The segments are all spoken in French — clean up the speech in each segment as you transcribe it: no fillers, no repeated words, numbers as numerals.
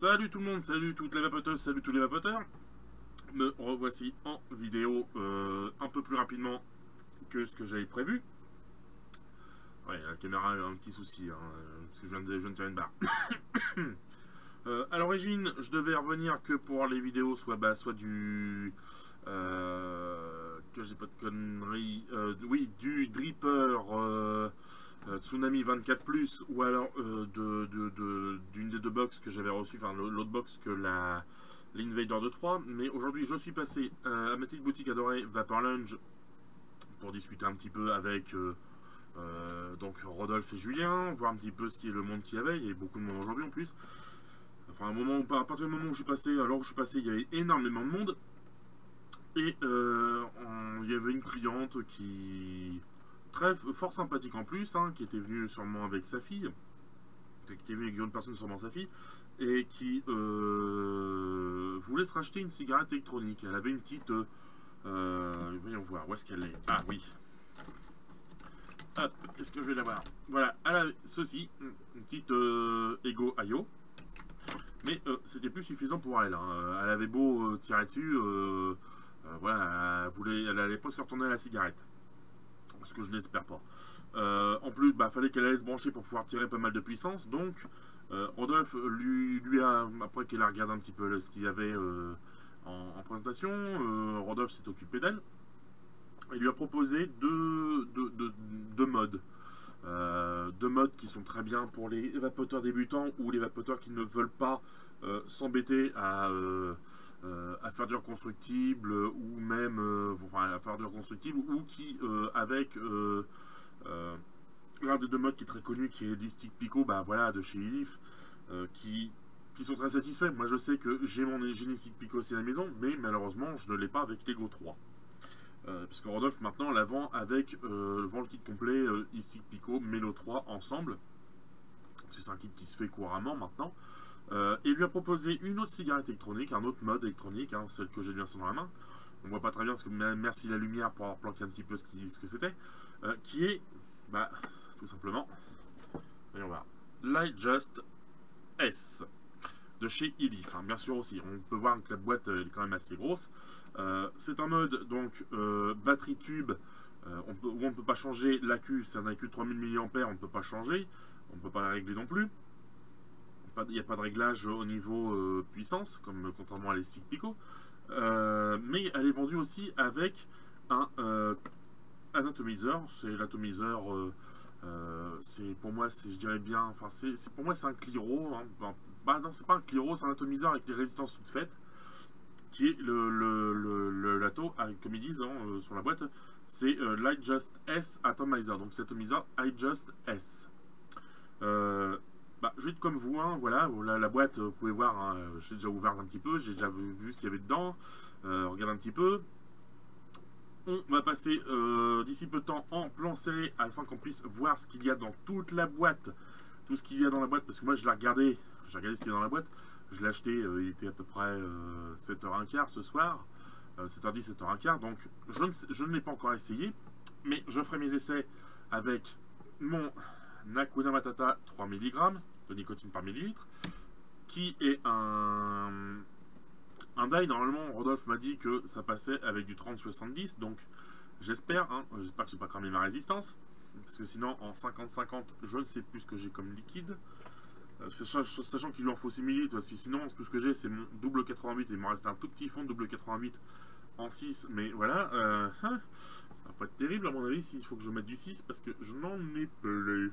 Salut tout le monde, salut toutes les vapoteuses, salut tous les vapoteurs. Me revoici en vidéo un peu plus rapidement que ce que j'avais prévu. Ouais, la caméra a un petit souci, hein, parce que je viens de faire une barre. À l'origine, je devais revenir que pour les vidéos, soit du... que j'ai pas de conneries... oui, du Dripper Tsunami 24+, ou alors d'une des deux box que j'avais reçu, enfin l'autre box que l'Invader de 3. Mais aujourd'hui, je suis passé à ma petite boutique adorée, Vapor Lounge, pour discuter un petit peu avec... donc Rodolphe et Julien, voir un petit peu ce qui est le monde qu'il y avait. Il y avait beaucoup de monde aujourd'hui en plus. Enfin, à partir du moment où je suis passé, alors où je suis passé, il y avait énormément de monde. Et il y avait une cliente qui... fort sympathique en plus, hein, qui était venue sûrement avec sa fille. Qui était venue avec une personne, sûrement sa fille. Et qui voulait se racheter une cigarette électronique. Elle avait une petite... voyons voir, où est-ce qu'elle est? Ah oui. Hop, est-ce que je vais l'avoir? Voilà, elle avait ceci, une petite Ego IO. Mais c'était plus suffisant pour elle. Hein. Elle avait beau tirer dessus, voilà, elle allait presque retourner à la cigarette. Ce que je n'espère pas. En plus, fallait qu'elle allait se brancher pour pouvoir tirer pas mal de puissance. Donc, Rodolphe lui a, après qu'elle a regardé un petit peu ce qu'il y avait en présentation, Rodolphe s'est occupé d'elle. Il lui a proposé deux modes. Deux modes qui sont très bien pour les vapoteurs débutants ou les vapoteurs qui ne veulent pas s'embêter à faire du reconstructible ou même à faire du reconstructible ou qui avec l'un des deux modes qui est très connu qui est l'Stick Pico de chez Elif qui sont très satisfaits. Moi je sais que j'ai mon Stick Pico aussi à la maison, mais malheureusement je ne l'ai pas avec l'Ego 3. Parce que Rodolphe maintenant la vend avec vend le kit complet Stick Pico Melo 3 ensemble. C'est un kit qui se fait couramment maintenant. Et lui a proposé une autre cigarette électronique, un autre mode électronique, hein, celle que j'ai bien dans la main. On voit pas très bien parce que merci la lumière pour avoir planqué un petit peu ce que c'était. Qui est tout simplement, voyons voir, Lightjust S. De chez Elif, hein. Bien sûr aussi, on peut voir que la boîte elle est quand même assez grosse. C'est un mode donc batterie tube où on ne peut pas changer l'AQ, c'est un AQ de 3000 mAh, on ne peut pas changer, on ne peut pas la régler non plus. Il n'y a pas de réglage au niveau puissance, comme contrairement à les Stick Pico. Mais elle est vendue aussi avec un atomiseur. C'est l'atomiseur, c'est pour moi, je dirais bien, enfin pour moi c'est un Cliro. Hein. Non, c'est pas un Cliro, c'est un atomiseur avec les résistances toutes faites, qui est l'ATO, comme ils disent hein, sur la boîte, c'est Lightjust S Atomizer. Donc c'est atomiseur Lightjust S. Je vais être comme vous, hein, voilà, la boîte, vous pouvez voir, hein, j'ai déjà ouvert un petit peu, j'ai déjà vu ce qu'il y avait dedans, regarde un petit peu. On va passer d'ici peu de temps en plan serré afin qu'on puisse voir ce qu'il y a dans toute la boîte, tout ce qu'il y a dans la boîte, parce que moi je l'ai regardé, j'ai regardé ce qu'il y a dans la boîte, je l'ai acheté, il était à peu près 7h15 ce soir, 7h10, 7h15, donc je ne l'ai pas encore essayé, mais je ferai mes essais avec mon Hakuna Matata 3 mg de nicotine par millilitre, qui est un die. Normalement, Rodolphe m'a dit que ça passait avec du 30-70, donc j'espère que j'ai pas cramé ma résistance, parce que sinon en 50-50, je ne sais plus ce que j'ai comme liquide, sachant qu'il lui en faut 6 ml, parce que sinon tout ce que j'ai c'est mon double 88, et il me reste un tout petit fond de double 88 en 6, mais voilà, ça va pas être terrible à mon avis s'il faut que je mette du 6, parce que je n'en ai plus.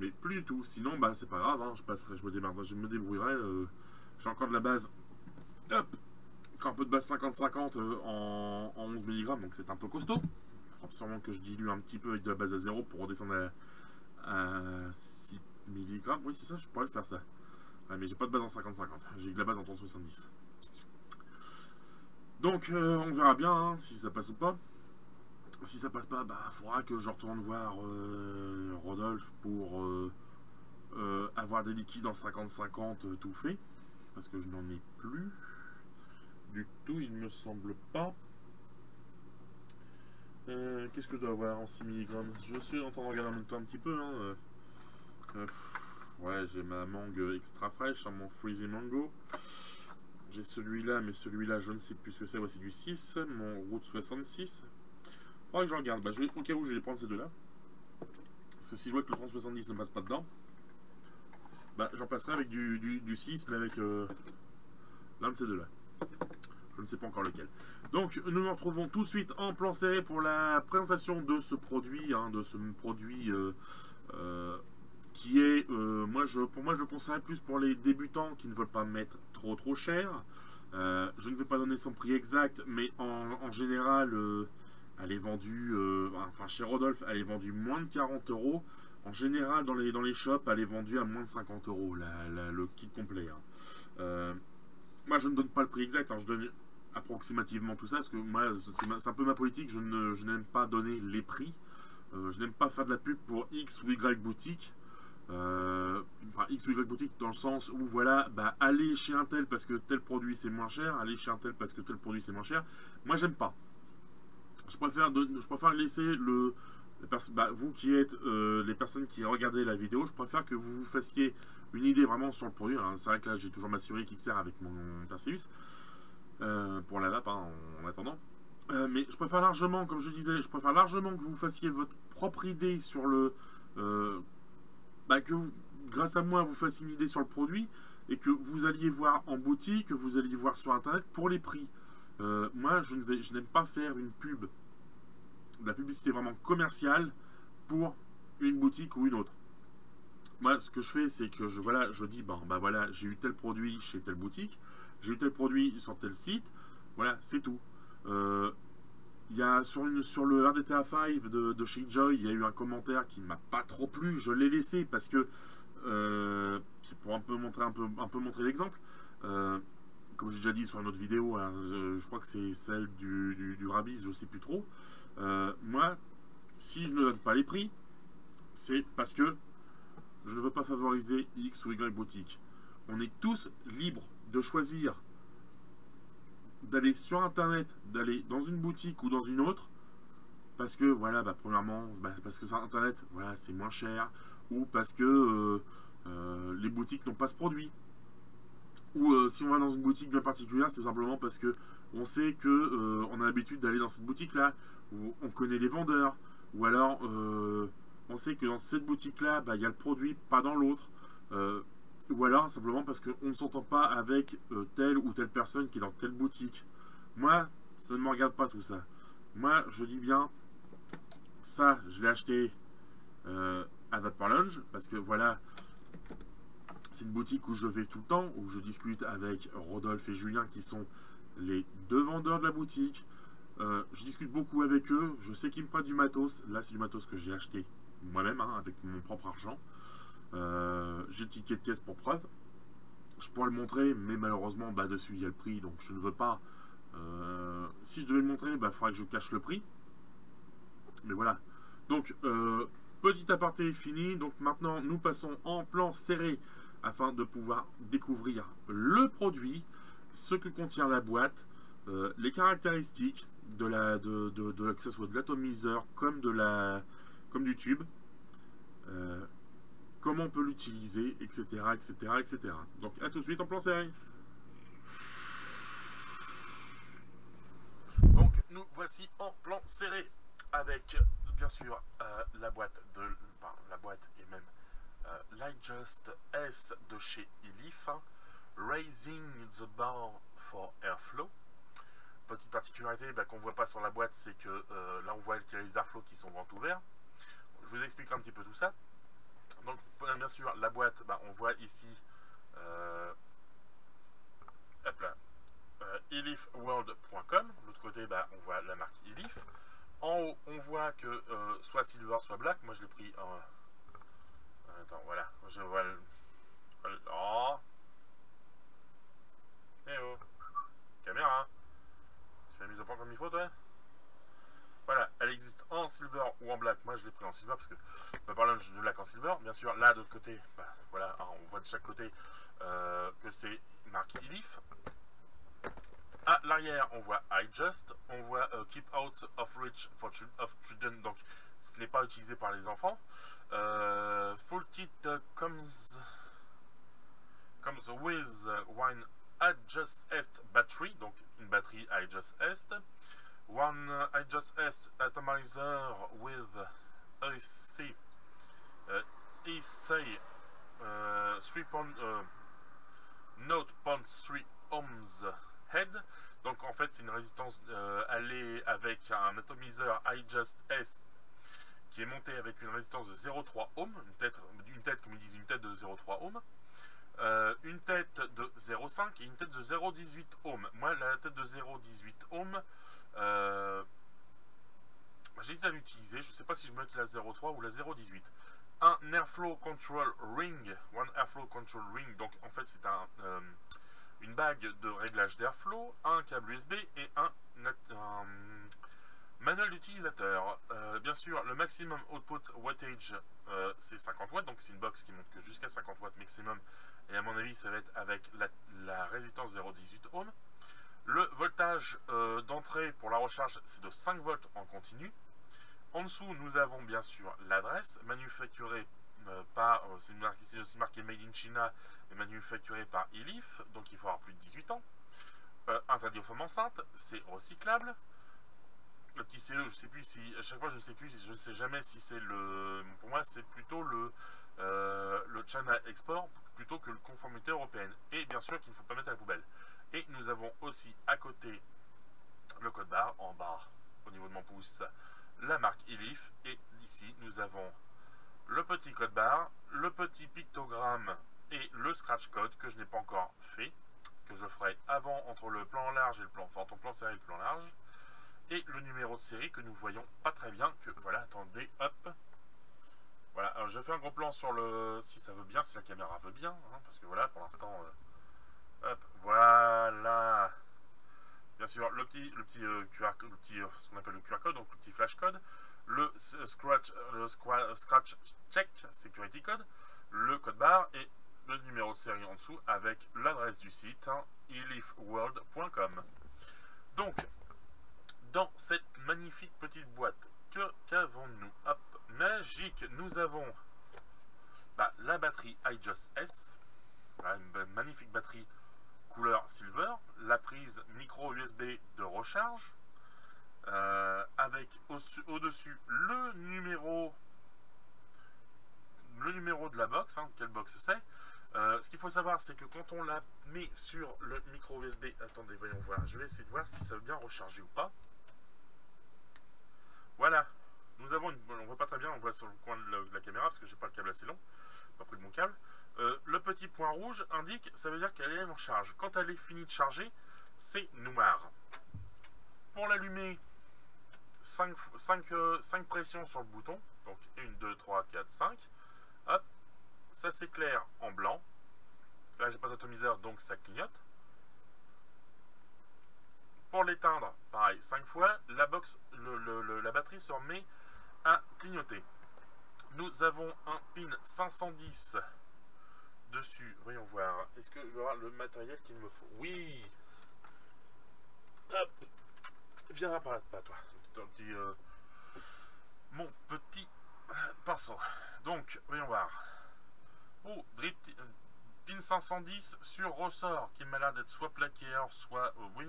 Mais plus du tout, sinon c'est pas grave, hein, je me débrouillerai, j'ai encore de la base, hop, encore un peu de base 50-50 en 11 mg, donc c'est un peu costaud. Il faudra sûrement que je dilue un petit peu avec de la base à 0 pour redescendre à 6 mg, oui c'est ça, je pourrais le faire ça. Ouais, mais j'ai pas de base en 50-50, j'ai de la base en 30-70. Donc on verra bien hein, si ça passe ou pas. Si ça passe pas, faudra que je retourne voir Rodolphe pour avoir des liquides en 50-50 tout fait. Parce que je n'en ai plus du tout, il me semble pas. Qu'est-ce que je dois avoir en 6 mg? Je suis en train de regarder en même temps un petit peu. Hein, Ouais, j'ai ma mangue extra fraîche, hein, mon Freezy Mango. J'ai celui-là, mais celui-là, je ne sais plus ce que c'est. Ouais, c'est du 6, mon Route 66. Faudrait que je regarde. Bah, au cas où, je vais prendre ces deux-là. Parce que si je vois que le 3070 ne passe pas dedans, bah, j'en passerai avec du 6, mais avec l'un de ces deux-là. Je ne sais pas encore lequel. Donc, nous nous retrouvons tout de suite en plan serré pour la présentation de ce produit, hein, qui est, pour moi, je le conseille plus pour les débutants qui ne veulent pas mettre trop cher. Je ne vais pas donner son prix exact, mais en général, elle est vendue, enfin chez Rodolphe, elle est vendue moins de 40 €. En général, dans les shops, elle est vendue à moins de 50 € le kit complet. Hein. Moi, je ne donne pas le prix exact, hein, je donne approximativement tout ça, parce que moi, c'est un peu ma politique, je n'aime pas donner les prix. Je n'aime pas faire de la pub pour X ou Y boutique. Enfin, X ou Y boutique dans le sens où, voilà, bah, aller chez un tel parce que tel produit c'est moins cher, aller chez un tel parce que tel produit c'est moins cher. Moi, j'aime pas. Je préfère laisser vous qui êtes les personnes qui regardez la vidéo, je préfère que vous vous fassiez une idée vraiment sur le produit. C'est vrai que là, j'ai toujours ma souris qui sert avec mon Perseus pour la vape, hein, en attendant. Mais je préfère largement, comme je disais, je préfère largement que vous fassiez votre propre idée sur le... que vous, grâce à moi, vous fassiez une idée sur le produit et que vous alliez voir en boutique, que vous alliez voir sur Internet pour les prix. Moi, je n'aime pas faire une pub, de la publicité vraiment commerciale pour une boutique ou une autre. Moi, ce que je fais, c'est que je dis, voilà, j'ai eu tel produit chez telle boutique, j'ai eu tel produit sur tel site, voilà, c'est tout. Il y a sur le RDTA 5 de chez Joy, il y a eu un commentaire qui m'a pas trop plu. Je l'ai laissé parce que c'est pour un peu montrer l'exemple. Comme j'ai déjà dit sur une autre vidéo, hein, je crois que c'est celle du Rabis, je sais plus trop. Moi, si je ne donne pas les prix, c'est parce que je ne veux pas favoriser X ou Y boutique. On est tous libres de choisir d'aller sur Internet, d'aller dans une boutique ou dans une autre, parce que, voilà, premièrement, parce que sur Internet, voilà, c'est moins cher, ou parce que les boutiques n'ont pas ce produit. Ou si on va dans une boutique bien particulière, c'est simplement parce que on sait que on a l'habitude d'aller dans cette boutique-là, où on connaît les vendeurs, ou alors on sait que dans cette boutique-là, il y a le produit, pas dans l'autre. Ou alors simplement parce qu'on ne s'entend pas avec telle ou telle personne qui est dans telle boutique. Moi, ça ne me regarde pas tout ça. Moi, je dis bien, ça, je l'ai acheté à Vapor Lounge, parce que voilà, c'est une boutique où je vais tout le temps, où je discute avec Rodolphe et Julien, qui sont les deux vendeurs de la boutique. Je discute beaucoup avec eux, je sais qu'ils me prêtent du matos. Là, c'est du matos que j'ai acheté moi-même, hein, avec mon propre argent. J'ai le ticket de caisse pour preuve. Je pourrais le montrer, mais malheureusement, dessus il y a le prix, donc je ne veux pas. Si je devais le montrer, il faudrait que je cache le prix. Mais voilà. Donc, petit aparté fini. Donc maintenant, nous passons en plan serré afin de pouvoir découvrir le produit, ce que contient la boîte, les caractéristiques que ce soit de l'atomiseur comme du tube. Comment on peut l'utiliser, etc., etc., etc. Donc, à tout de suite en plan serré. Donc, nous voici en plan serré avec, bien sûr, la boîte et même Lightjust S de chez Elif, Raising the Bar for Airflow. Petite particularité qu'on ne voit pas sur la boîte, c'est que là, on voit qu'il y a les airflows qui sont grands ouverts. Je vous explique un petit peu tout ça. Donc, bien sûr, la boîte, on voit ici elifworld.com. De l'autre côté, on voit la marque Elif. En haut, on voit que soit silver, soit black. Moi, je l'ai pris en... Attends, voilà. Je vois le... Oh. Eh oh. Caméra. Tu fais la mise au point comme il faut, toi? Voilà, elle existe en silver ou en black. Moi, je l'ai pris en silver parce que par là, je ne black en silver. Bien sûr, là, de l'autre côté, voilà, on voit de chaque côté que c'est marqué Elif. À l'arrière, on voit iJust, on voit Keep Out of Reach of Children. Donc, ce n'est pas utilisé par les enfants. Full kit comes with one IJust battery, donc une batterie IJust, one IJust atomizer with EC 0.3 ohms head. Donc en fait c'est une résistance allée avec un atomiseur IJust qui est monté avec une résistance de 0,3 ohms, une tête comme ils disent, une tête de 0,3 ohms, une tête de 0,5 et une tête de 0,18 ohms. Moi la tête de 0,18 ohms, j'hésite à l'utiliser, je ne sais pas si je mets la 0,3 ou la 0,18. Un Airflow Control Ring, One Airflow Control Ring, donc en fait c'est une bague de réglage d'airflow, un câble USB et un manuel d'utilisateur. Bien sûr, le maximum output wattage c'est 50 watts, donc c'est une box qui monte que jusqu'à 50 watts maximum, et à mon avis ça va être avec la résistance 0,18 ohms. Le voltage d'entrée pour la recharge c'est de 5 volts en continu. En dessous, nous avons bien sûr l'adresse, manufacturée par, c'est aussi marqué Made in China, et manufacturé par Elif, donc il faut avoir plus de 18 ans. Un radiophone enceinte, c'est recyclable. Le petit CE, je sais plus si, à chaque fois je ne sais jamais si c'est le, pour moi c'est plutôt le China Export, plutôt que le conformité européenne. Et bien sûr qu'il ne faut pas mettre à la poubelle. Et nous avons aussi à côté le code barre, en bas, au niveau de mon pouce, la marque Elif, et ici nous avons le petit code barre, le petit pictogramme et le scratch code que je n'ai pas encore fait, que je ferai avant entre le plan large et le plan, enfin entre le plan serré et le plan large, et le numéro de série que nous voyons pas très bien, que voilà, attendez, hop, voilà, alors je fais un gros plan sur le, si ça veut bien, si la caméra veut bien, hein, parce que voilà, pour l'instant, hop, voilà. Bien sûr, le petit QR, ce qu'on appelle le QR code, donc le petit flash code, le scratch check security code, le code barre et le numéro de série en dessous avec l'adresse du site, hein, elifworld.com. Donc, dans cette magnifique petite boîte, qu'avons-nous? Hop, magique, nous avons la batterie IJust, voilà, une magnifique batterie couleur silver, la prise micro USB de recharge, avec au-dessus le numéro de la box, hein, quelle box c'est. Ce qu'il faut savoir, c'est que quand on la met sur le micro USB, attendez, voyons voir, je vais essayer de voir si ça veut bien recharger ou pas. Voilà, nous avons on voit pas très bien, on voit sur le coin de la caméra parce que j'ai pas le câble assez long, pas pris de mon câble. Le petit point rouge indique, ça veut dire qu'elle est en charge. Quand elle est finie de charger, c'est noir. Pour l'allumer, 5 pressions sur le bouton, donc 1, 2, 3, 4, 5. Hop, ça s'éclaire en blanc. Là, j'ai pas d'atomiseur, donc ça clignote. Pour l'éteindre, pareil, 5 fois, la batterie se remet à clignoter. Nous avons un pin 510 dessus. Voyons voir. Est-ce que je vais avoir le matériel qu'il me faut? Oui. Hop. Viens par là, pas toi. Mon petit pinceau. Donc, voyons voir. Oh, pin 510 sur ressort qui m'a l'air d'être soit plaqué or, soit oui,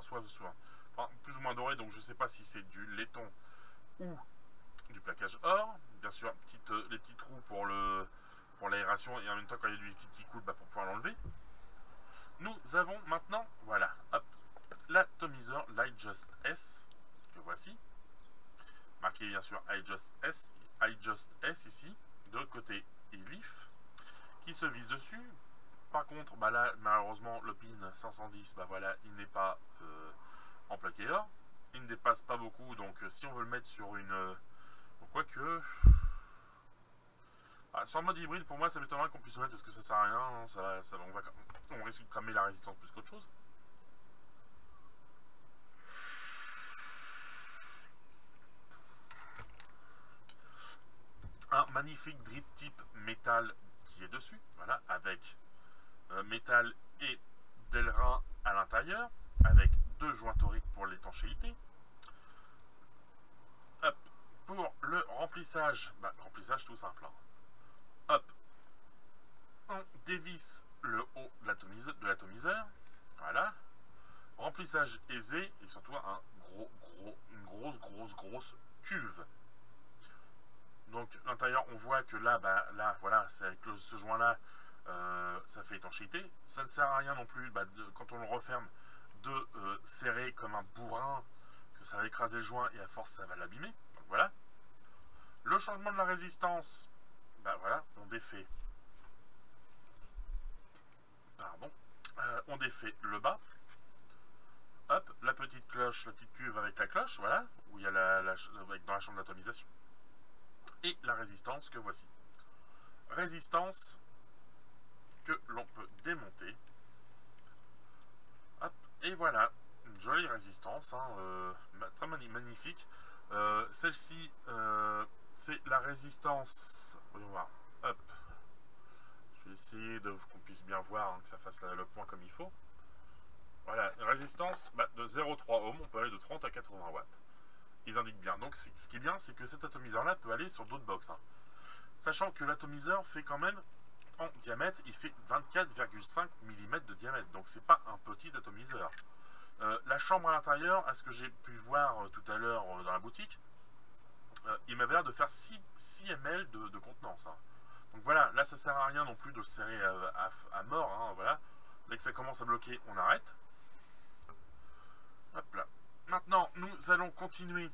soit enfin, plus ou moins doré. Donc, je sais pas si c'est du laiton ou du plaquage or. Bien sûr, les petits trous pour l'aération et en même temps quand il y a du liquide qui coule, pour pouvoir l'enlever. Nous avons maintenant, voilà, hop, l'atomiseur l'IJust que voici, marqué bien sûr IJust S ici, de l'autre côté Elif, qui se vise dessus. Par contre, là, malheureusement, le pin 510, voilà, il n'est pas en plaqué or, il ne dépasse pas beaucoup, donc si on veut le mettre sur une... quoique... sur le mode hybride, pour moi, ça m'étonnerait qu'on puisse le mettre parce que ça sert à rien. Hein, on risque de cramer la résistance plus qu'autre chose. Un magnifique drip tip métal qui est dessus, voilà, avec métal et Delrin à l'intérieur, avec 2 joints toriques pour l'étanchéité. Hop, pour le remplissage, remplissage tout simple. Hein. Hop, on dévisse le haut de l'atomiseur. Voilà. Remplissage aisé et surtout une grosse cuve. Donc l'intérieur, on voit que là, là, voilà, c'est avec ce joint-là, ça fait étanchéité. Ça ne sert à rien non plus, quand on le referme, de serrer comme un bourrin, parce que ça va écraser le joint et à force, ça va l'abîmer. Donc voilà. Le changement de la résistance, voilà, on défait. Pardon. On défait le bas. Hop, la petite cloche, la petite cuve avec la cloche, voilà, où il y a dans la chambre d'atomisation. Et la résistance que voici. Résistance que l'on peut démonter. Hop, et voilà, une jolie résistance, hein, très magnifique. Celle-ci, c'est la résistance. Voyons voir. Hop. Je vais essayer qu'on puisse bien voir, hein, que ça fasse le point comme il faut. Voilà, une résistance de 0,3 ohms, on peut aller de 30 à 80 watts. Ils indiquent bien. Donc ce qui est bien, c'est que cet atomiseur-là peut aller sur d'autres box. Hein. Sachant que l'atomiseur fait quand même, en diamètre, il fait 24,5 mm de diamètre. Donc c'est pas un petit atomiseur. La chambre à l'intérieur, à ce que j'ai pu voir tout à l'heure dans la boutique, il m'avait l'air de faire 6 ml de contenance. Hein. Donc voilà, là ça sert à rien non plus de serrer à mort. Hein, voilà. Dès que ça commence à bloquer, on arrête. Hop là. Maintenant, nous allons continuer.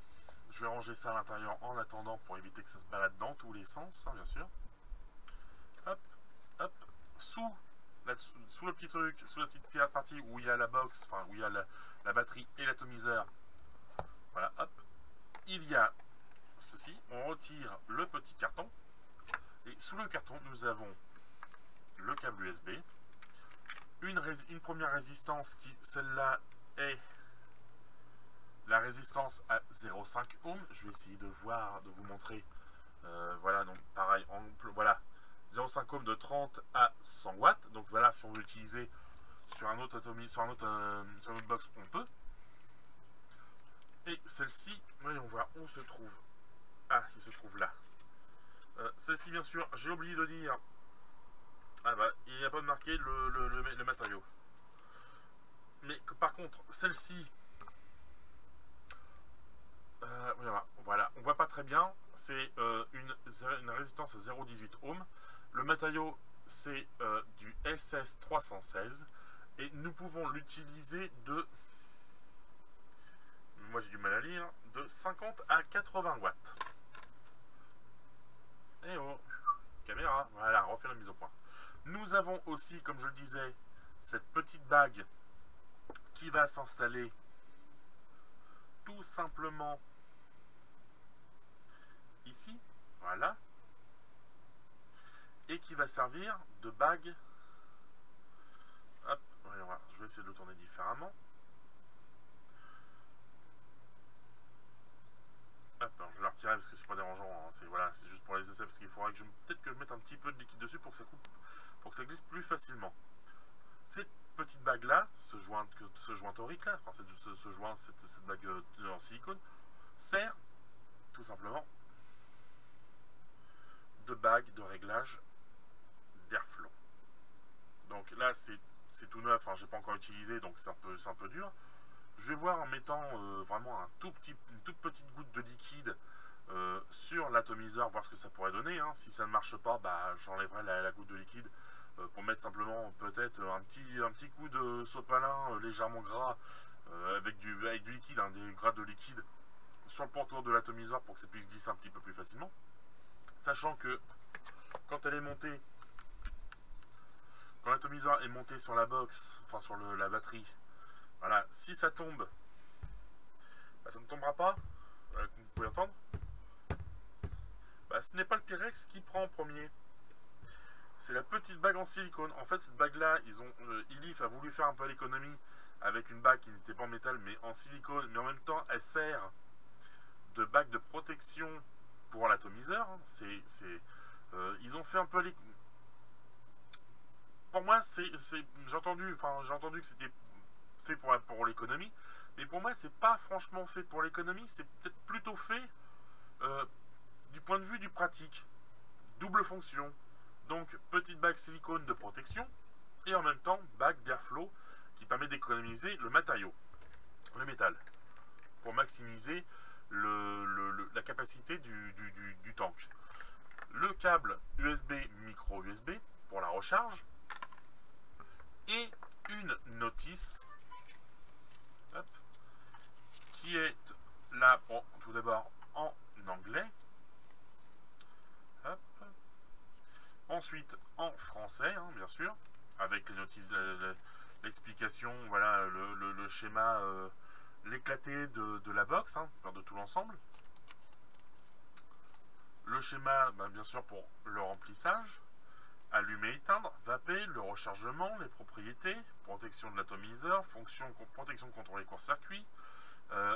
Je vais ranger ça à l'intérieur en attendant pour éviter que ça se balade dans tous les sens, hein, bien sûr. Hop, hop. Sous le petit truc, sous la petite partie où il y a la box, enfin où il y a la batterie et l'atomiseur. Voilà, hop. Il y a ceci. On retire le petit carton. Et sous le carton, nous avons le câble USB. Une première résistance qui, celle-là, est la résistance à 0,5 ohm. Je vais essayer de vous montrer. Voilà, donc pareil, voilà, 0,5 ohm de 30 à 100 watts. Donc voilà, si on veut l'utiliser sur un autre sur une autre box, on peut. Et celle-ci, voyons voir où se trouve. Ah, il se trouve là. Celle-ci, bien sûr, j'ai oublié de dire. Ah il n'y a pas de marqué le matériau. Mais par contre, celle-ci, voilà, on voit pas très bien. C'est une résistance à 0,18 ohm. Le matériau, c'est du SS316. Et nous pouvons l'utiliser moi j'ai du mal à lire, de 50 à 80 watts. Et oh, caméra, voilà, refait la mise au point. Nous avons aussi, comme je le disais, cette petite bague qui va s'installer tout simplement ici, voilà, et qui va servir de bague. Hop, je vais essayer de le tourner différemment. Hop, je vais la retirer parce que c'est pas dérangeant, hein. C'est juste pour les essais, parce qu'il faudrait que peut-être que je mette un petit peu de liquide dessus pour que ça coupe, pour que ça glisse plus facilement. Cette petite bague là, ce joint torique là, enfin cette bague en silicone, sert tout simplement de bague de réglage d'airflow. Donc là c'est tout neuf, hein, j'ai pas encore utilisé, donc c'est un peu dur. Je vais voir en mettant vraiment une toute petite goutte de liquide sur l'atomiseur, voir ce que ça pourrait donner. Hein. Si ça ne marche pas, j'enlèverai la goutte de liquide pour mettre simplement peut-être un petit coup de sopalin légèrement gras avec du liquide, hein, des gras de liquide sur le pourtour de l'atomiseur pour que ça puisse glisser un petit peu plus facilement. Sachant que quand elle est montée, quand l'atomiseur est monté sur la box, enfin sur la batterie, voilà, si ça tombe, ça ne tombera pas, comme vous pouvez entendre. Ce n'est pas le Pyrex qui prend en premier. C'est la petite bague en silicone. En fait, cette bague-là, Ilif a voulu faire un peu l'économie avec une bague qui n'était pas en métal, mais en silicone. Mais en même temps, elle sert de bague de protection pour l'atomiseur. Ils ont fait un peu les... Pour moi, j'ai entendu que c'était fait pour l'économie, mais pour moi c'est pas franchement fait pour l'économie, c'est peut-être plutôt fait Du point de vue du pratique, double fonction. Donc, petite bague silicone de protection et en même temps, bague d'airflow qui permet d'économiser le matériau, le métal, pour maximiser la capacité du tank. Le câble USB, micro USB pour la recharge et une notice, hop, qui est là, bon, tout d'abord en anglais, hop. Ensuite en français, hein, bien sûr, avec les notices, l'explication, voilà, le schéma, l'éclaté de la box, hein, de tout l'ensemble. Le schéma, bien sûr, pour le remplissage, allumer, éteindre, vaper, le rechargement, les propriétés, protection de l'atomiseur, protection contre les courts-circuits,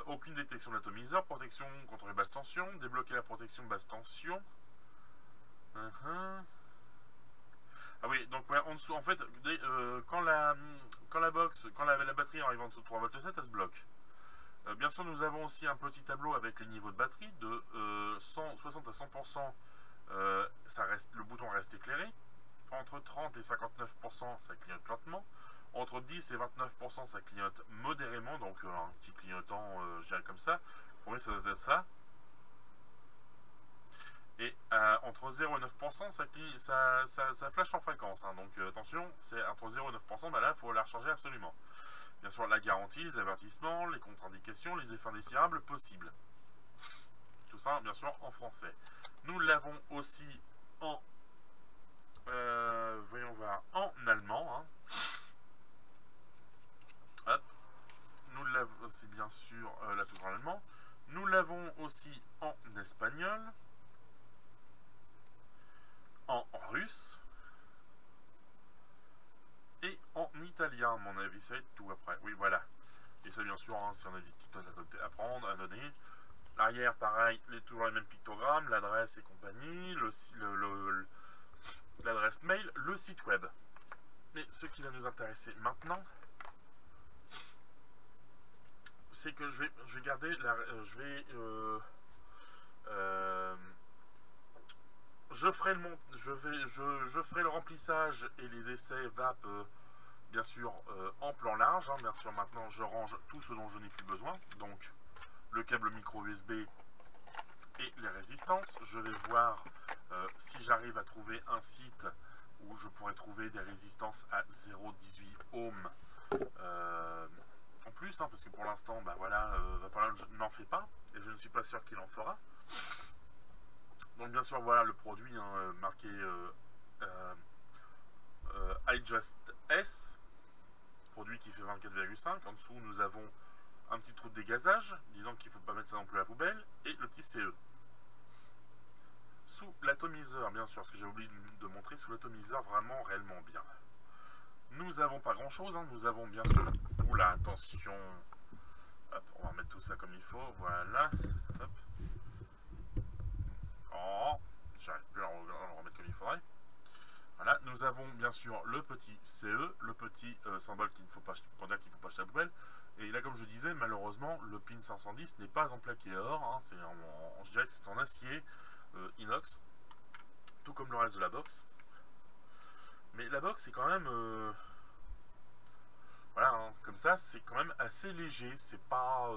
aucune détection de l'atomiseur, protection contre les basses tensions, débloquer la protection basse tension. Ah oui, donc ouais, en dessous, en fait, quand la batterie arrive en dessous de 3,7 V, elle se bloque. Bien sûr, nous avons aussi un petit tableau avec les niveaux de batterie de 60 à 100%, le bouton reste éclairé. Entre 30 et 59%, ça clignote lentement. Entre 10 et 29%, ça clignote modérément, donc un petit clignotant, je dirais comme ça. Le premier, ça doit être ça. Et entre 0 et 9%, ça flash en fréquence. Hein, donc attention, c'est entre 0 et 9%, là, il faut la recharger absolument. Bien sûr, la garantie, les avertissements, les contre-indications, les effets indésirables possibles. Tout ça, bien sûr, en français. Nous l'avons aussi en... voyons voir, en allemand. Hein. Hop. Nous l'avons, c'est bien sûr la touche en allemand. Nous l'avons aussi en espagnol. En russe. Et en italien, à mon avis, ça va être tout après. Oui, voilà. Et ça, bien sûr, hein, si on a des petites notes à prendre, à donner. L'arrière, pareil, toujours les mêmes pictogrammes, l'adresse et compagnie, l'adresse mail, le site web. Mais ce qui va nous intéresser maintenant, c'est que je vais garder je ferai le remplissage et les essais VAP, bien sûr, en plan large. Hein. Bien sûr, maintenant, je range tout ce dont je n'ai plus besoin. Donc, le câble micro USB et les résistances. Je vais voir si j'arrive à trouver un site où je pourrais trouver des résistances à 0,18 ohms en plus, hein, parce que pour l'instant, voilà, je n'en fais pas et je ne suis pas sûr qu'il en fera. Donc bien sûr, voilà le produit, hein, marqué iJust S, produit qui fait 24,5. En dessous, nous avons un petit trou de dégazage, disant qu'il ne faut pas mettre ça non plus à la poubelle, et le petit CE. Sous l'atomiseur, bien sûr, ce que j'ai oublié de montrer, sous l'atomiseur, vraiment, réellement bien. Nous avons pas grand chose, hein, nous avons bien sûr... Oula, attention. Hop, on va remettre tout ça comme il faut, voilà. Hop. Oh, j'arrive plus à le remettre comme il faudrait. Voilà, nous avons bien sûr le petit CE, le petit symbole qu'il ne faut pas pour dire qu'il ne faut pas jeter à la poubelle. Et là, comme je disais, malheureusement, le pin 510 n'est pas en plaqué or, hein, je dirais que c'est en acier inox, tout comme le reste de la box. Mais la box est quand même, voilà, hein, comme ça, c'est quand même assez léger. C'est pas,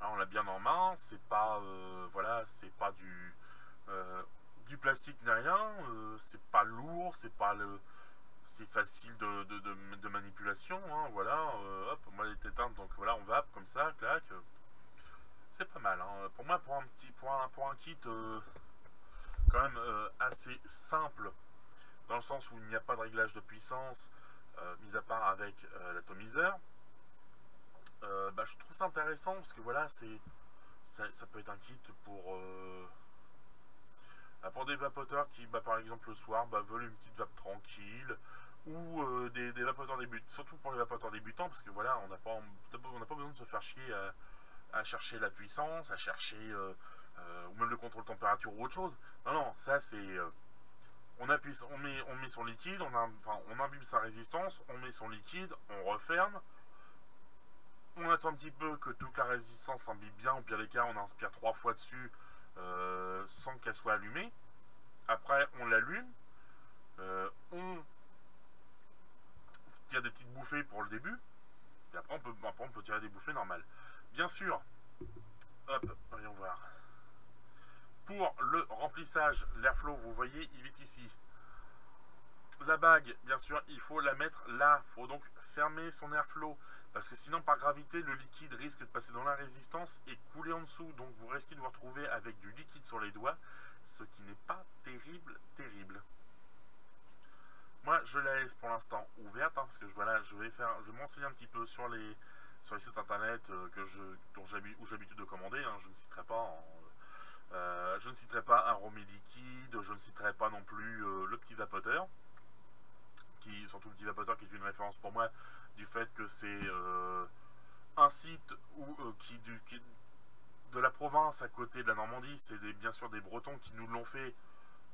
on l'a bien en main, c'est pas, voilà, c'est pas du plastique ni rien, c'est pas lourd, c'est facile de manipulation, hein, voilà, hop, moi elle est éteinte, donc voilà, on vape comme ça, clac, c'est pas mal, hein. Pour moi, pour un kit quand même assez simple, dans le sens où il n'y a pas de réglage de puissance, mis à part avec l'atomiseur, je trouve ça intéressant, parce que voilà, ça peut être un kit pour des vapoteurs qui, par exemple, le soir, veulent une petite vape tranquille, ou des vapoteurs débutants, surtout pour les vapoteurs débutants, parce que voilà, on n'a pas besoin de se faire chier à chercher la puissance, à chercher, ou même le contrôle température ou autre chose. Non, non, ça c'est... on met son liquide, on imbibe sa résistance, on met son liquide, on referme, on attend un petit peu que toute la résistance s'imbibe bien, au pire des cas, on inspire 3 fois dessus, sans qu'elle soit allumée. Après, on l'allume. On tire des petites bouffées pour le début. Et après, on peut tirer des bouffées normales. Bien sûr, hop, voyons voir. Pour le remplissage, l'airflow, vous voyez, il est ici. La bague, bien sûr, il faut la mettre là. Il faut donc fermer son airflow. Parce que sinon, par gravité, le liquide risque de passer dans la résistance et couler en dessous. Donc, vous risquez de vous retrouver avec du liquide sur les doigts. Ce qui n'est pas terrible, terrible. Moi, je la laisse pour l'instant ouverte. Parce que voilà, je vais m'enseigner un petit peu sur les sites internet où j'ai l'habitude de commander. Je ne citerai pas je ne citerai pas un Romé liquide. Je ne citerai pas non plus le petit vapoteur. Surtout le petit vapoteur qui est une référence pour moi du fait que c'est un site qui de la province à côté de la Normandie. C'est bien sûr des Bretons qui nous l'ont fait.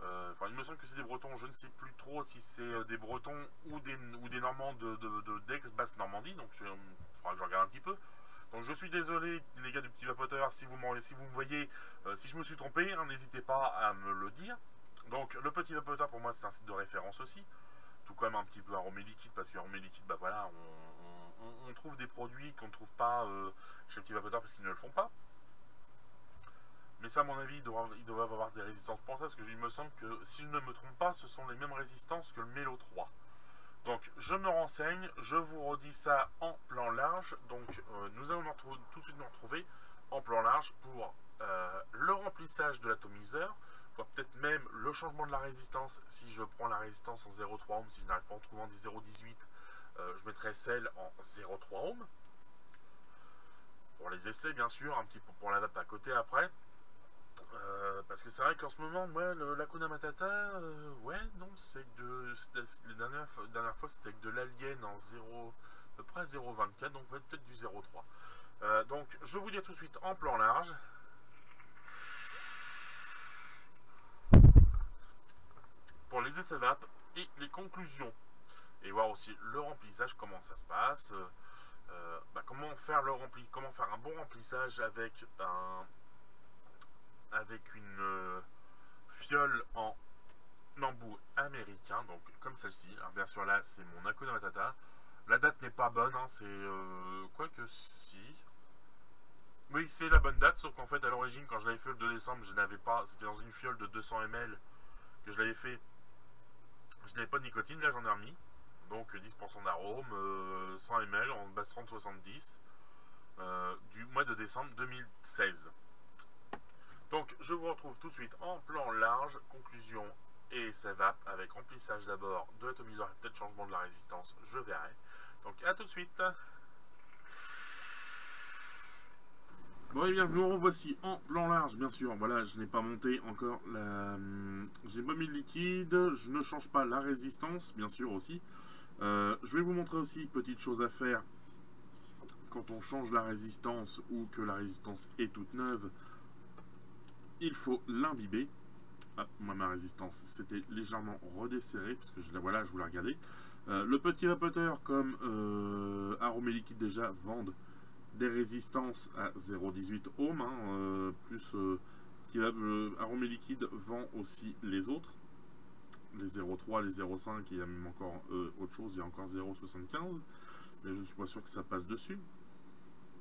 Il me semble que c'est des Bretons, je ne sais plus trop si c'est des Bretons ou des Normands d'ex-Basse-Normandie, donc il faudra que je regarde un petit peu. Donc je suis désolé les gars du petit vapoteur, si vous me voyez, si je me suis trompé, n'hésitez pas à me le dire. Donc le petit vapoteur pour moi c'est un site de référence aussi. Tout comme un petit peu Aromé liquide, parce que Aromé liquide, bah voilà, on trouve des produits qu'on ne trouve pas chez le petit vapoteur parce qu'ils ne le font pas. Mais ça, à mon avis, ils doivent avoir des résistances pour ça, parce que il me semble que, si je ne me trompe pas, ce sont les mêmes résistances que le Mélo 3. Donc, je me renseigne, je vous redis ça en plan large. Donc, nous allons tout de suite nous retrouver en plan large pour le remplissage de l'atomiseur, voire peut-être même le changement de la résistance. Si je prends la résistance en 0,3 ohm, si je n'arrive pas en trouvant des 0,18, je mettrai celle en 0,3 ohm. Pour les essais, bien sûr, un petit peu pour la vape à côté après. Parce que c'est vrai qu'en ce moment, moi, l'Hakuna Matata, ouais, non, c'est la dernière fois, c'était avec de l'Alien en 0, à peu près 0,24, donc peut-être du 0,3. Donc, je vous dis tout de suite en plan large. Pour les essais vape et les conclusions. Et voir aussi le remplissage, comment ça se passe. Comment faire un bon remplissage avec une fiole en embout américain, donc comme celle-ci. Alors bien sûr là c'est mon Hakuna Matata. La date n'est pas bonne, c'est quoique si. Oui, c'est la bonne date, sauf qu'en fait à l'origine quand je l'avais fait le 2 décembre, je n'avais pas, c'était dans une fiole de 200 ml que je l'avais fait. Je n'avais pas de nicotine, là j'en ai remis. Donc 10% d'arôme, 100 ml en base 30-70 du mois de décembre 2016. Donc je vous retrouve tout de suite en plan large, conclusion et ça va avec remplissage d'abord de l'atomiseur et peut-être changement de la résistance, je verrai. Donc à tout de suite. Bon et bien nous revoici en plan large bien sûr, voilà je n'ai pas monté encore j'ai pas mis le liquide, je ne change pas la résistance bien sûr aussi. Je vais vous montrer aussi petite chose à faire quand on change la résistance ou que la résistance est toute neuve. Il faut l'imbiber. Ah, moi ma résistance c'était légèrement redesserré parce que je vous la regardais. Le petit vapoteur comme Aromé liquide déjà vendent des résistances à 0,18 ohm. Plus Aromé liquide vend aussi les autres. Les 0,3, les 0,5, il y a même encore autre chose, il y a encore 0,75. Mais je ne suis pas sûr que ça passe dessus.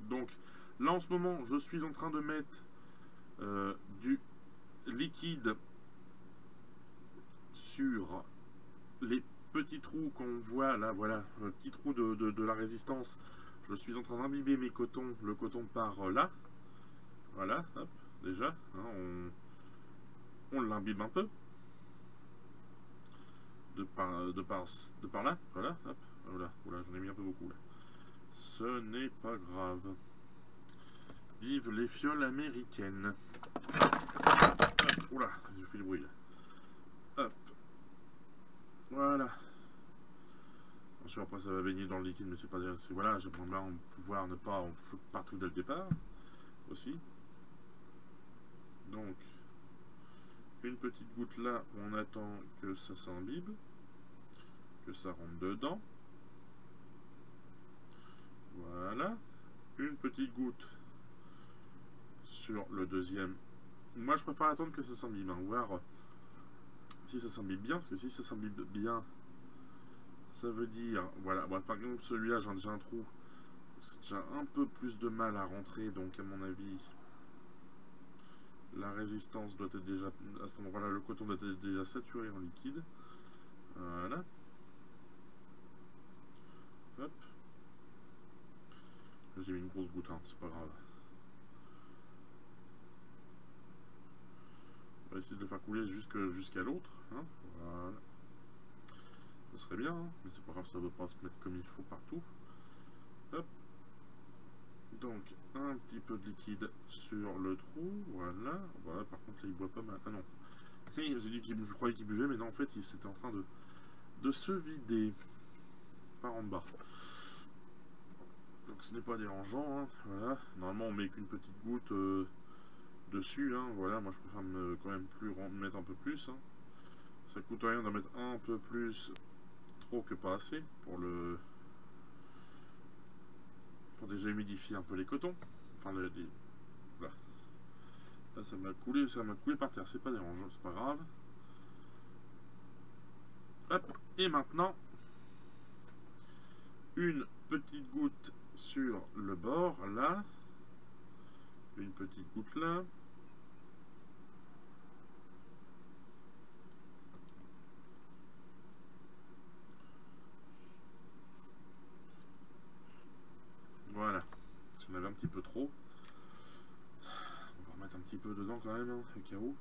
Donc là en ce moment je suis en train de mettre du liquide sur les petits trous qu'on voit là, voilà, le petit trou de la résistance. Je suis en train d'imbiber mes cotons, le coton par là, voilà, hop, déjà, on l'imbibe un peu, de par là, voilà, hop, voilà, j'en ai mis un peu beaucoup là. Ce n'est pas grave. Vive les fioles américaines. Hop, oula, je fais du bruit là. Hop. Voilà. Attention, après ça va baigner dans le liquide, mais c'est pas... Voilà, j'aimerais bien pouvoir ne pas en foutre partout dès le départ. Aussi. Donc, une petite goutte là, on attend que ça s'imbibe. Que ça rentre dedans. Voilà. Une petite goutte sur le deuxième Moi, je préfère attendre que ça s'imbibe, hein, voir si ça s'imbibe bien, parce que si ça s'imbibe bien, ça veut dire, voilà, bon, par exemple, celui-là, j'ai déjà un trou, c'est déjà un peu plus de mal à rentrer, donc à mon avis, la résistance doit être déjà, à ce moment-là, le coton doit être déjà saturé en liquide. Voilà. Hop. J'ai mis une grosse goutte, hein, c'est pas grave. On va essayer de le faire couler jusqu'à l'autre. Hein. Voilà. Ce serait bien, hein, mais c'est pas grave, ça ne veut pas se mettre comme il faut partout. Hop. Donc, un petit peu de liquide sur le trou. Voilà. Voilà, par contre, là, il boit pas mal. Ah non. J'ai dit je croyais qu'il buvait, mais non, en fait, il était en train de se vider par en bas. Donc, ce n'est pas dérangeant. Hein. Voilà. Normalement, on met qu'une petite goutte dessus. Hein. Voilà, moi, je préfère quand même mettre un peu plus. Hein. Ça coûte rien d'en mettre un peu plus, trop que pas assez, pour déjà humidifier un peu les cotons. Enfin, là, ça m'a coulé par terre, c'est pas dérangeant, c'est pas grave. Hop, et maintenant, une petite goutte sur le bord, là. Une petite goutte là. Voilà, si on avait un petit peu trop. On va remettre un petit peu dedans quand même, hein, au cas où.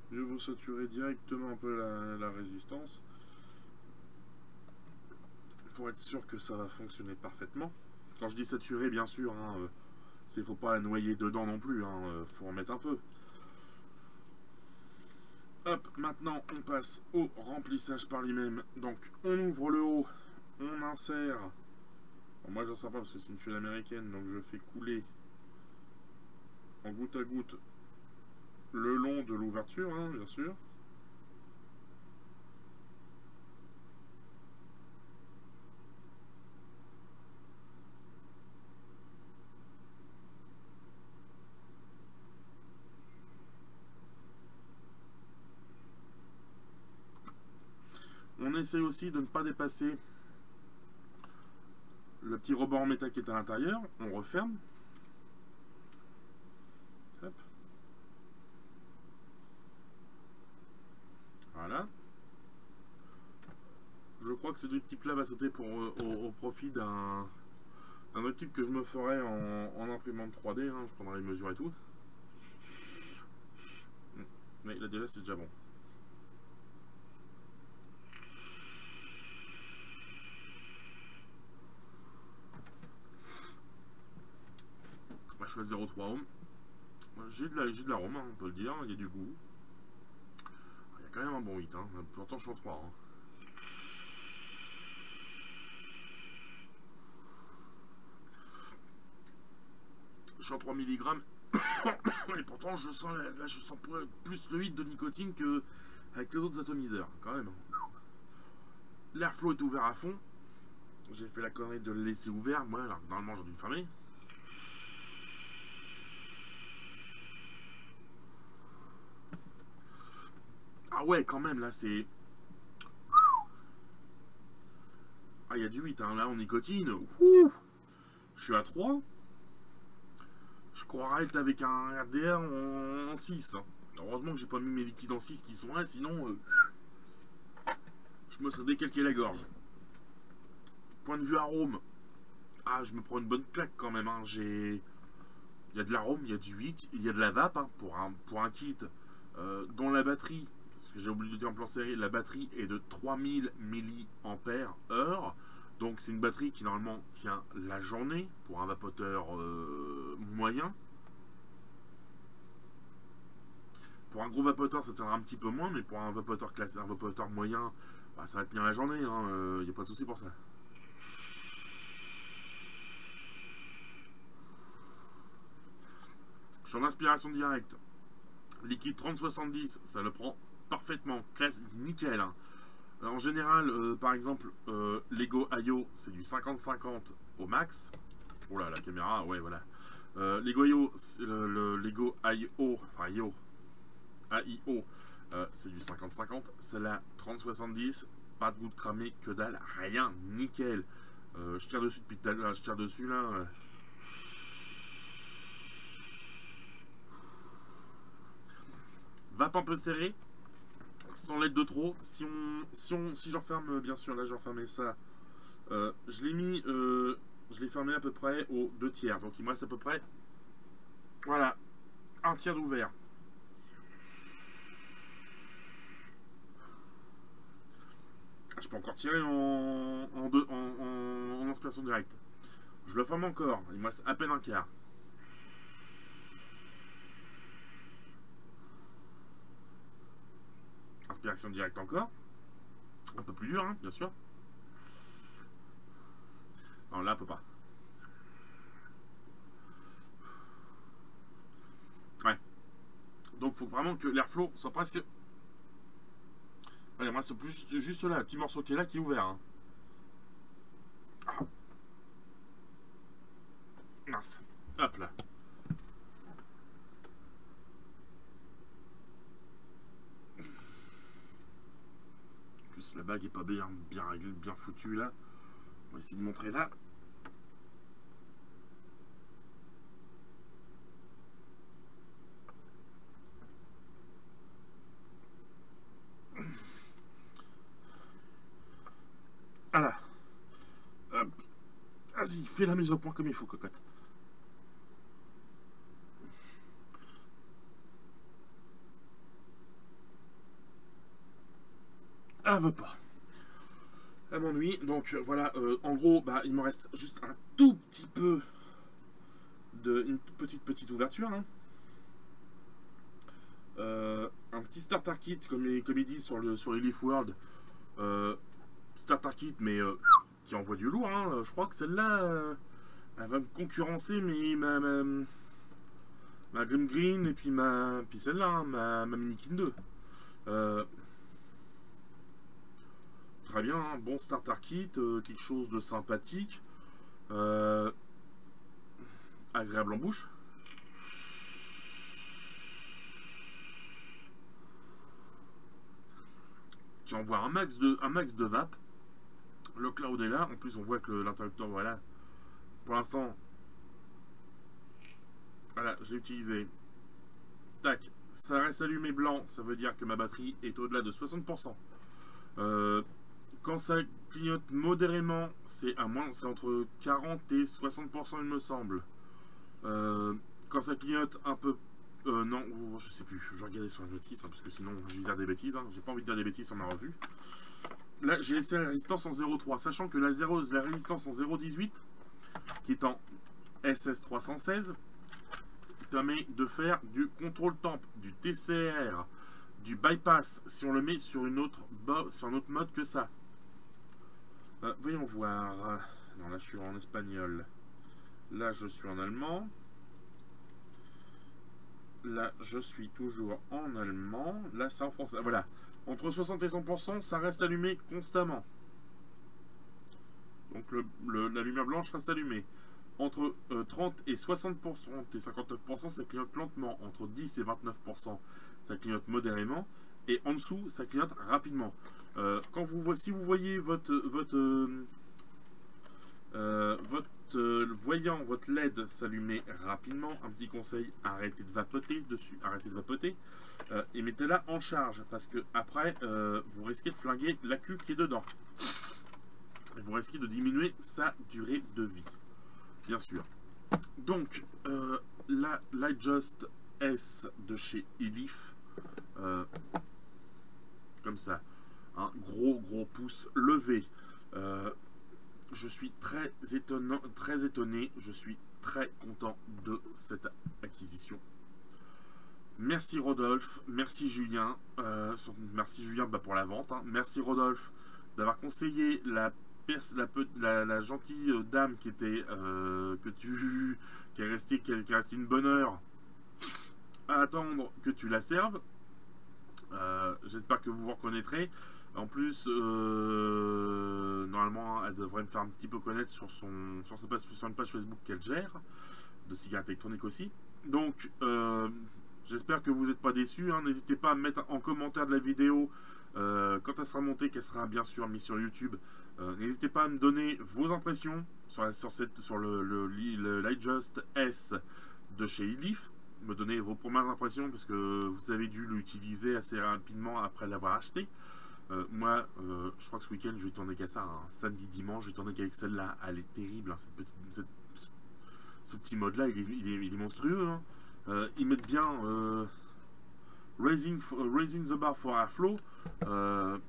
Je vais saturer directement un peu la résistance pour être sûr que ça va fonctionner parfaitement. Quand je dis saturer, bien sûr, hein, il ne faut pas la noyer dedans non plus, hein, faut en mettre un peu. Hop, maintenant on passe au remplissage par lui-même. Donc on ouvre le haut, on insère. Bon, moi j'insère pas parce que c'est une tuile américaine, donc je fais couler en goutte à goutte le long de l'ouverture, hein, bien sûr. On essaye aussi de ne pas dépasser le petit rebord en métal qui est à l'intérieur. On referme. Hop. Voilà. Je crois que ce deux petits plats va sauter au profit d'un autre type que je me ferai en imprimante 3D. Hein. Je prendrai les mesures et tout. Mais là déjà c'est déjà bon. Je suis à 0,3 ohm. J'ai de l'arôme, hein, on peut le dire, il y a du goût. Il y a quand même un bon hit, hein. Pourtant je suis en 3. Hein. Je suis en 3 mg. Et pourtant je sens plus le hit de nicotine que avec les autres atomiseurs, quand même. L'airflow est ouvert à fond. J'ai fait la connerie de le laisser ouvert, moi, alors normalement j'ai dû le fermer. Ah ouais, quand même, là, c'est... Ah, il y a du 8, hein, là, en nicotine. Ouh, je suis à 3. Je croirais être avec un RDR en 6. Hein. Heureusement que j'ai pas mis mes liquides en 6 qui sont là, sinon... je me serais décalqué la gorge. Point de vue arôme. Ah, je me prends une bonne claque quand même. Hein. Il y a de l'arôme, il y a du 8, il y a de la vape hein, pour un kit dont la batterie... Parce que j'ai oublié de dire en plan série, la batterie est de 3000 mAh. Donc c'est une batterie qui normalement tient la journée pour un vapoteur moyen. Pour un gros vapoteur ça tiendra un petit peu moins, mais pour un vapoteur classé, un vapoteur moyen, bah, ça va tenir la journée, il n'y a pas de souci pour ça. Je suis en inspiration directe. Liquide 3070, ça le prend parfaitement, classe nickel. Hein. En général, par exemple, Lego IO, c'est du 50-50 au max. Oh là, la caméra, ouais, voilà. Lego IO, le Lego IO, enfin IO, AIO, c'est du 50-50. Celle-là, 30-70, pas de goût de cramé, que dalle, rien, nickel. Je tire dessus depuis tout à l'heure, je tire dessus là. Vape un peu serré, sans l'aide de trop. Si je referme, bien sûr, là je refermé ça. Je l'ai mis, je l'ai fermé à peu près aux 2 tiers. Donc il me reste à peu près, voilà, un tiers d'ouvert. Je peux encore tirer en inspiration directe. Je le ferme encore, il me reste à peine un quart. Inspiration directe encore. Un peu plus dur, hein, bien sûr. Non, là, on peut pas. Ouais. Donc, il faut vraiment que l'airflow soit presque... Allez, moi, c'est juste là, le petit morceau qui est là, qui est ouvert. Hein. Ah. Mince. Hop là. En plus, la bague est pas bien réglée, bien foutue là. On va essayer de montrer là. Voilà. Hop. Vas-y, fais la mise au point comme il faut, cocotte. Elle veut pas. Elle m'ennuie. Donc voilà, en gros, bah, il me reste juste un tout petit peu une petite ouverture. Hein. Un petit starter kit, comme ils disent sur les Leaf World. Starter kit, mais qui envoie du lourd. Hein. Je crois que celle-là, elle va me concurrencer, mais ma Grim Green et puis celle-là, hein, ma Minikin 2. Très bien, hein, bon starter kit, quelque chose de sympathique, agréable en bouche. Qui envoie un max de vape. Le cloud est là, en plus on voit que l'interrupteur, voilà, pour l'instant, voilà, j'ai utilisé, tac, ça reste allumé blanc, ça veut dire que ma batterie est au-delà de 60%. Quand ça clignote modérément, c'est entre 40 et 60% il me semble. Quand ça clignote un peu... non, je sais plus, je vais regarder sur la notice, hein, parce que sinon je vais dire des bêtises, hein, j'ai pas envie de dire des bêtises sur ma revue. Là, j'ai laissé la résistance en 0,3, sachant que la résistance en 0,18, qui est en SS316, permet de faire du contrôle temp, du TCR, du bypass, si on le met sur un autre mode que ça. Voyons voir. Non, là je suis en espagnol. Là je suis en allemand. Là je suis toujours en allemand. Là c'est en français. Voilà. Entre 60 et 100%, ça reste allumé constamment. Donc la lumière blanche reste allumée. Entre 30 et 60% et 59%, ça clignote lentement. Entre 10 et 29%, ça clignote modérément. Et en dessous, ça clignote rapidement. Si vous voyez votre voyant, votre LED s'allumer rapidement, un petit conseil, arrêtez de vapoter dessus, arrêtez de vapoter. Et mettez-la en charge, parce que après, vous risquez de flinguer l'accu qui est dedans. Et vous risquez de diminuer sa durée de vie. Bien sûr. Donc, la Lightjust S de chez Elif, comme ça, un gros pouce levé. Je suis très étonné, je suis très content de cette acquisition. Merci Rodolphe, merci Julien, pour la vente. Hein. Merci Rodolphe d'avoir conseillé la gentille dame qui était qui est restée une bonne heure à attendre que tu la serves. J'espère que vous vous reconnaîtrez. En plus, normalement, elle devrait me faire un petit peu connaître sur une page Facebook qu'elle gère, de cigarettes électroniques aussi. Donc, j'espère que vous n'êtes pas déçus. Hein. N'hésitez pas à me mettre en commentaire de la vidéo quand elle sera montée, qu'elle sera bien sûr mise sur YouTube. N'hésitez pas à me donner vos impressions sur le Lightjust S de chez Elif. Me donner vos premières impressions parce que vous avez dû l'utiliser assez rapidement après l'avoir acheté. Moi, je crois que ce week-end, je vais tourner qu'à ça. Hein. Samedi, dimanche, je vais tourner qu'avec celle-là. Elle est terrible. Hein, ce petit mode-là, il est monstrueux. Hein. Ils mettent bien raising the bar for airflow. Je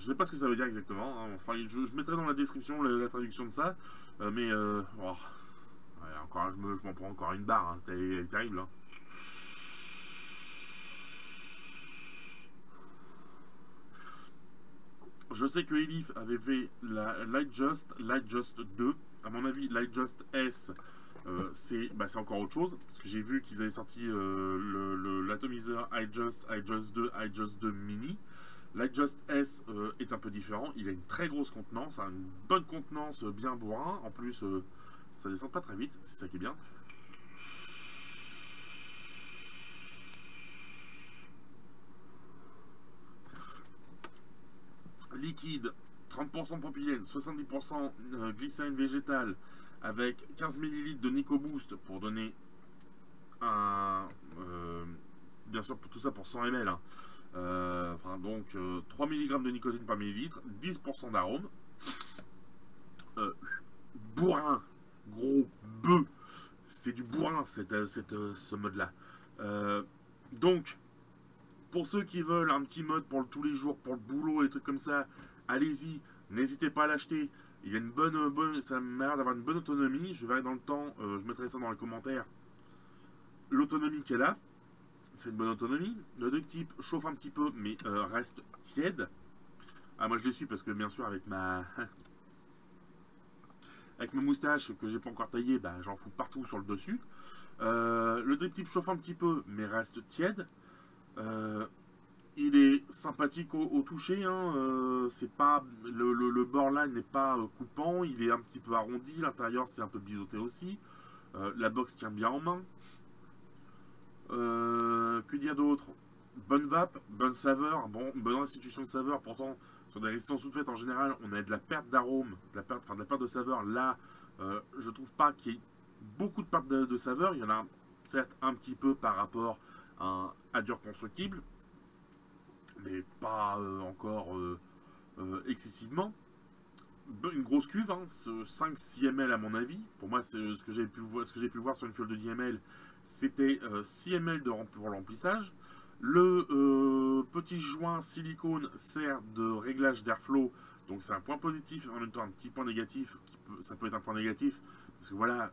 sais pas ce que ça veut dire exactement. Hein. Enfin, je mettrai dans la description la traduction de ça. Mais oh, ouais, encore, je m'en prends encore une barre. Hein. Elle est terrible. Hein. Je sais que Elif avait fait la Lightjust 2. À mon avis, Lightjust S, c'est encore autre chose. Parce que j'ai vu qu'ils avaient sorti l'atomiseur iJust 2, iJust 2 mini. Lightjust S est un peu différent. Il a une très grosse contenance, une bonne contenance, bien bourrin. En plus, ça descend pas très vite, c'est ça qui est bien. Liquide, 30% propylène, 70% glycérine végétale, avec 15 ml de NicoBoost pour donner un... bien sûr, tout ça pour 100 ml. Hein. Donc 3 mg de nicotine par millilitre, 10% d'arôme. Bourrin, gros bœuf. C'est du bourrin ce mode-là. Donc, pour ceux qui veulent un petit mode pour tous les jours, pour le boulot, et trucs comme ça, allez-y, n'hésitez pas à l'acheter. Il y a ça m'a l'air d'avoir une bonne autonomie. Je verrai dans le temps, je mettrai ça dans les commentaires. L'autonomie qu'elle a, c'est une bonne autonomie. Le deux type chauffe un petit peu, mais reste tiède. Ah, moi je les suis parce que bien sûr avec ma moustache que j'ai pas encore taillée, bah, j'en fous partout sur le dessus. Le drip type chauffe un petit peu, mais reste tiède. Il est sympathique au toucher, hein. C'est pas le bord là n'est pas coupant, il est un petit peu arrondi, l'intérieur c'est un peu biseauté aussi. La box tient bien en main. Que dire d'autre? Bonne vape, bonne saveur, bonne restitution de saveur. Pourtant, sur des résistances toutes faites en général, on a de la perte d'arôme, de la perte de saveur. Là, je trouve pas qu'il y ait beaucoup de perte de saveur. Il y en a certes un petit peu par rapport à dur constructible, mais pas encore excessivement. Une grosse cuve, hein, 5-6 ml à mon avis. Pour moi, c'est ce que j'ai pu voir sur une fiole de 10 ml, c'était 6 ml pour l'emplissage. Le petit joint silicone sert de réglage d'airflow, donc c'est un point positif, en même temps un petit point négatif, ça peut être un point négatif, parce que voilà,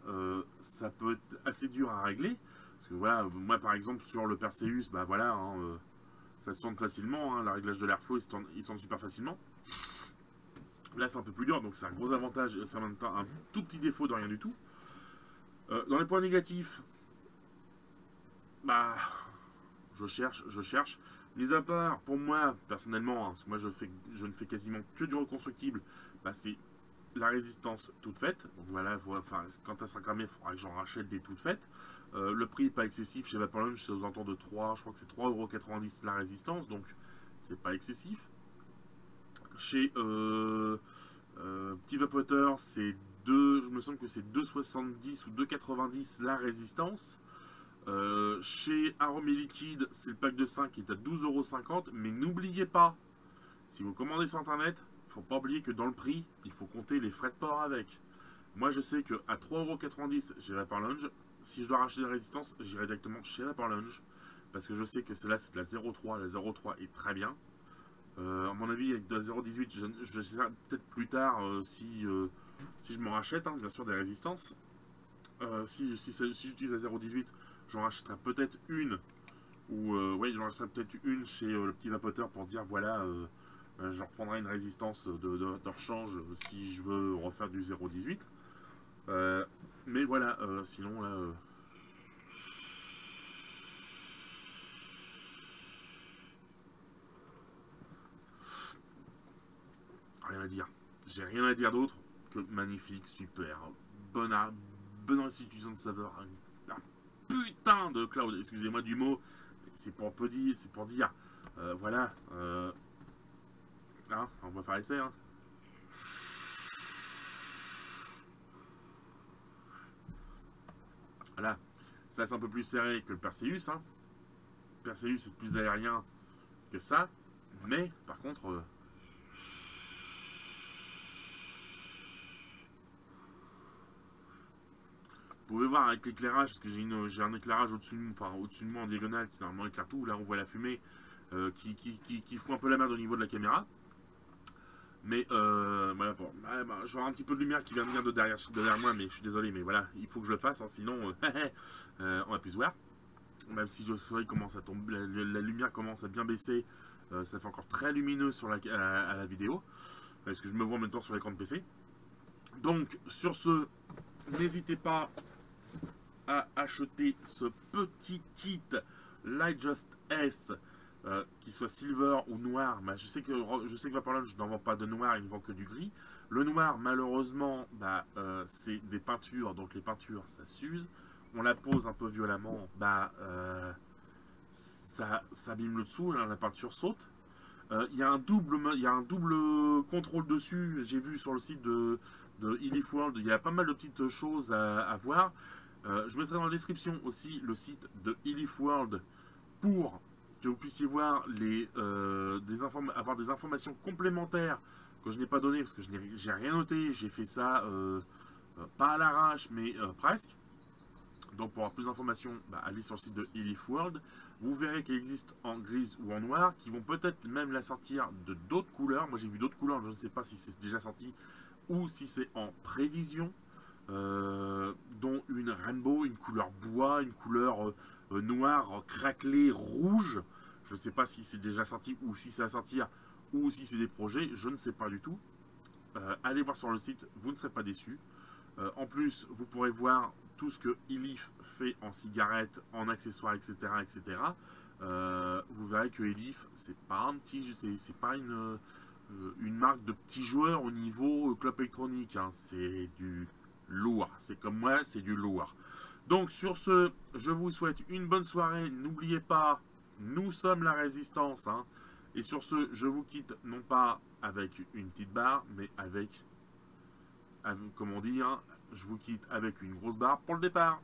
ça peut être assez dur à régler. Parce que voilà, moi par exemple sur le Perseus, bah voilà, hein, ça se tourne facilement, hein, le réglage de l'airflow il se tourne super facilement. Là c'est un peu plus dur, donc c'est un gros avantage, c'est en même temps un tout petit défaut de rien du tout. Dans les points négatifs, bah je cherche. Mis à part, pour moi, personnellement, hein, parce que moi je ne fais quasiment que du reconstructible, bah, c'est la résistance toute faite. Donc voilà, quand elle sera cramée, il faudra que j'en rachète des toutes faites. Le prix n'est pas excessif chez Vaporlunch, c'est aux alentours de 3, je crois que c'est 3,90€ la résistance, donc c'est pas excessif. Chez Petit Vapoteur, c'est je me semble que c'est 2,70 ou 2,90€ la résistance. Chez Arôme Liquide, c'est le pack de 5 qui est à 12,50€. Mais n'oubliez pas, si vous commandez sur internet, il ne faut pas oublier que dans le prix, il faut compter les frais de port avec. Moi, je sais qu'à 3,90€ j'ai Vaporlunch. Si je dois racheter des résistances, j'irai directement chez Vaporlunch. Parce que je sais que celle-là, c'est de la 0,3. La 0,3 est très bien. À mon avis, avec de la 0,18, je sais peut-être plus tard si je m'en rachète, hein, bien sûr, des résistances. Si j'utilise la 0,18, j'en rachèterai peut-être une, ou ouais, j'en rachèterai peut-être une chez le Petit Vapoteur pour dire voilà, je reprendrai une résistance de rechange si je veux refaire du 0,18. Mais voilà, sinon là. j'ai rien à dire d'autre que magnifique, super, bonne, bonne restitution de saveur, un putain de cloud, excusez-moi du mot, c'est pour peu dire, c'est pour dire, voilà, hein, on va faire l'essai, hein. Voilà, ça c'est un peu plus serré que le Perseus, hein. Le Perseus c'est plus aérien que ça, mais par contre, vous pouvez voir avec l'éclairage, parce que j'ai un éclairage au-dessus de moi en diagonale qui normalement éclaire tout. Là on voit la fumée qui fout un peu la merde au niveau de la caméra. Mais voilà, bon, je vois un petit peu de lumière qui vient de venir de derrière moi, mais je suis désolé, mais voilà, il faut que je le fasse, hein, sinon on va plus se voir. Même si le soleil commence à tomber, la lumière commence à bien baisser, ça fait encore très lumineux sur à la vidéo, parce que je me vois en même temps sur l'écran de PC. Donc sur ce, n'hésitez pas à acheter ce petit kit Light Just S, qu'il soit silver ou noir. Bah, je sais que Vaporlounge je n'en vends pas de noir, il ne vend que du gris. Le noir, malheureusement, bah, c'est des peintures, donc les peintures ça s'use. On la pose un peu violemment, bah, ça abîme le dessous, hein, la peinture saute. Il y a un double contrôle dessus. J'ai vu sur le site de Elif World, il y a pas mal de petites choses à voir. Je mettrai dans la description aussi le site de Elif World pour que vous puissiez voir avoir des informations complémentaires que je n'ai pas données parce que j'ai rien noté. J'ai fait ça pas à l'arrache, mais presque. Donc pour avoir plus d'informations, bah, allez sur le site de Elif World. Vous verrez qu'il existe en grise ou en noir, qui vont peut-être même la sortir de d'autres couleurs. Moi j'ai vu d'autres couleurs, je ne sais pas si c'est déjà sorti ou si c'est en prévision. Dont une rainbow, une couleur bois, une couleur noire, craquelée, rouge. Je ne sais pas si c'est déjà sorti ou si ça va sortir ou si c'est des projets, je ne sais pas du tout. Allez voir sur le site, vous ne serez pas déçus. En plus, vous pourrez voir tout ce que Elif fait en cigarettes, en accessoires, etc. etc. Vous verrez que Elif, c'est pas une marque de petits joueurs au niveau club électronique, hein. C'est du lourd. C'est comme moi, c'est du lourd. Donc sur ce, je vous souhaite une bonne soirée. N'oubliez pas, nous sommes la résistance, hein. Et sur ce, je vous quitte non pas avec une petite barre, mais avec comme on dit, hein, je vous quitte avec une grosse barre pour le départ.